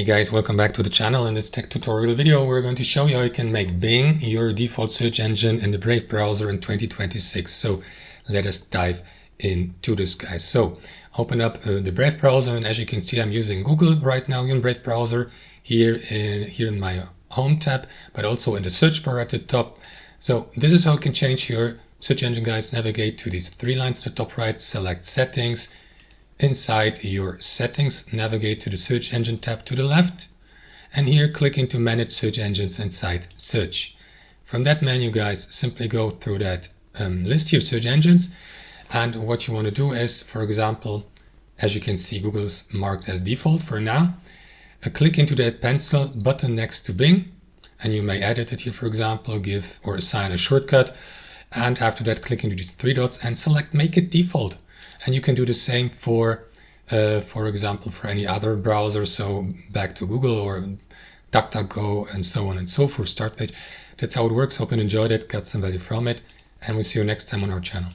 Hey guys, welcome back to the channel. In this tech tutorial video, we're going to show you how you can make Bing your default search engine in the Brave browser in 2026. So let us dive into this, guys. So open up the Brave browser, and as you can see, I'm using Google right now in Brave browser here in my home tab, but also in the search bar at the top. So this is how you can change your search engine, guys. Navigate to these three lines at the top right, select settings. Inside your settings, navigate to the search engine tab to the left, and here click into manage search engines inside search. From that menu, guys, simply go through that list here, search engines, and what you want to do is, for example, as you can see, Google's marked as default for now. Click into that pencil button next to Bing, and you may edit it here, for example, give or assign a shortcut, and after that click into these three dots and select make it default. And you can do the same for example, for any other browser, so back to Google or DuckDuckGo and so on and so forth, start page. That's how it works. Hope you enjoyed it, got some value from it, and we'll see you next time on our channel.